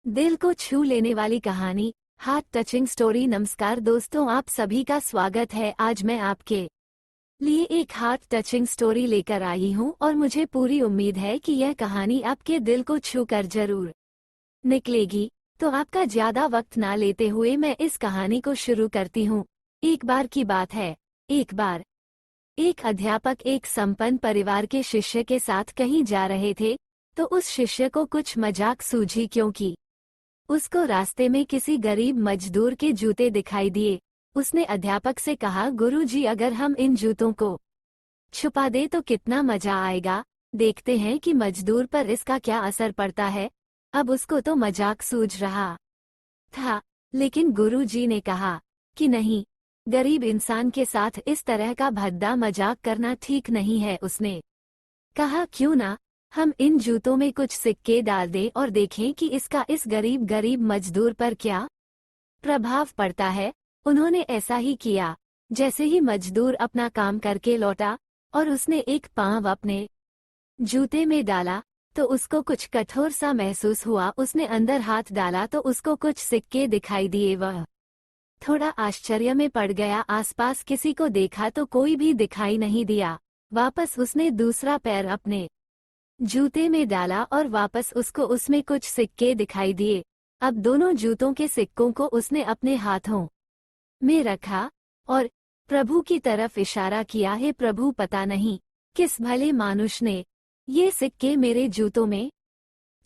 दिल को छू लेने वाली कहानी, हार्ट टचिंग स्टोरी। नमस्कार दोस्तों, आप सभी का स्वागत है। आज मैं आपके लिए एक हार्ट टचिंग स्टोरी लेकर आई हूं और मुझे पूरी उम्मीद है कि यह कहानी आपके दिल को छू कर जरूर निकलेगी। तो आपका ज्यादा वक्त ना लेते हुए मैं इस कहानी को शुरू करती हूं। एक बार की बात है, एक बार एक अध्यापक एक संपन्न परिवार के शिष्य के साथ कहीं जा रहे थे, तो उस शिष्य को कुछ मजाक सूझी क्योंकि उसको रास्ते में किसी गरीब मजदूर के जूते दिखाई दिए। उसने अध्यापक से कहा, गुरुजी, अगर हम इन जूतों को छुपा दे तो कितना मजा आएगा। देखते हैं कि मजदूर पर इसका क्या असर पड़ता है। अब उसको तो मजाक सूझ रहा था, लेकिन गुरुजी ने कहा कि नहीं, गरीब इंसान के साथ इस तरह का भद्दा मजाक करना ठीक नहीं है। उसने कहा, क्यों ना हम इन जूतों में कुछ सिक्के डाल दें और देखें कि इसका इस गरीब मजदूर पर क्या प्रभाव पड़ता है। उन्होंने ऐसा ही किया। जैसे ही मजदूर अपना काम करके लौटा और उसने एक पाँव अपने जूते में डाला, तो उसको कुछ कठोर सा महसूस हुआ। उसने अंदर हाथ डाला तो उसको कुछ सिक्के दिखाई दिए। वह थोड़ा आश्चर्य में पड़ गया। आसपास किसी को देखा तो कोई भी दिखाई नहीं दिया। वापस उसने दूसरा पैर अपने जूते में डाला और वापस उसको उसमें कुछ सिक्के दिखाई दिए। अब दोनों जूतों के सिक्कों को उसने अपने हाथों में रखा और प्रभु की तरफ इशारा किया, हे प्रभु, पता नहीं किस भले मानुष ने ये सिक्के मेरे जूतों में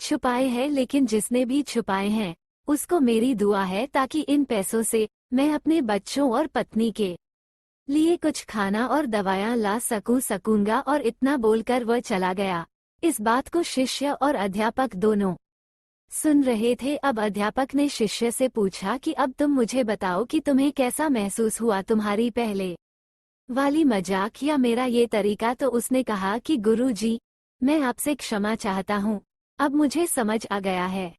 छुपाए हैं, लेकिन जिसने भी छुपाए हैं उसको मेरी दुआ है ताकि इन पैसों से मैं अपने बच्चों और पत्नी के लिए कुछ खाना और दवायां ला सकूंगा। और इतना बोलकर वह चला गया। इस बात को शिष्य और अध्यापक दोनों सुन रहे थे। अब अध्यापक ने शिष्य से पूछा कि अब तुम मुझे बताओ कि तुम्हें कैसा महसूस हुआ, तुम्हारी पहले वाली मजाक या मेरा ये तरीका। तो उसने कहा कि गुरुजी, मैं आपसे क्षमा चाहता हूँ। अब मुझे समझ आ गया है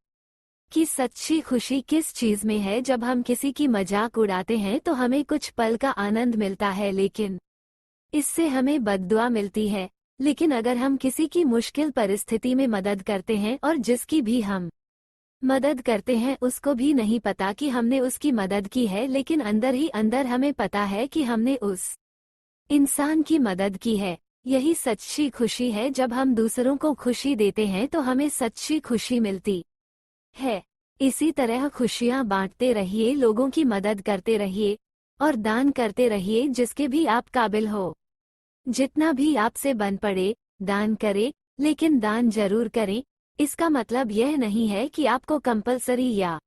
कि सच्ची खुशी किस चीज में है। जब हम किसी की मजाक उड़ाते हैं तो हमें कुछ पल का आनंद मिलता है, लेकिन इससे हमें बद्दुआ मिलती है। लेकिन अगर हम किसी की मुश्किल परिस्थिति में मदद करते हैं और जिसकी भी हम मदद करते हैं उसको भी नहीं पता कि हमने उसकी मदद की है, लेकिन अंदर ही अंदर हमें पता है कि हमने उस इंसान की मदद की है। यही सच्ची खुशी है। जब हम दूसरों को खुशी देते हैं तो हमें सच्ची खुशी मिलती है। इसी तरह खुशियां बांटते रहिए, लोगों की मदद करते रहिए और दान करते रहिए जिसके भी आप काबिल हो। जितना भी आपसे बन पड़े दान करें, लेकिन दान जरूर करें। इसका मतलब यह नहीं है कि आपको कंपलसरी या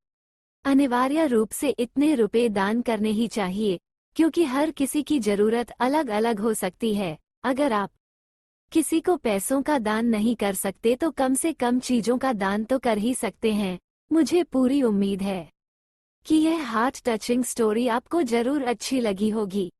अनिवार्य रूप से इतने रुपए दान करने ही चाहिए, क्योंकि हर किसी की जरूरत अलग अलग हो सकती है। अगर आप किसी को पैसों का दान नहीं कर सकते तो कम से कम चीजों का दान तो कर ही सकते हैं। मुझे पूरी उम्मीद है कि यह हार्ट टचिंग स्टोरी आपको जरूर अच्छी लगी होगी।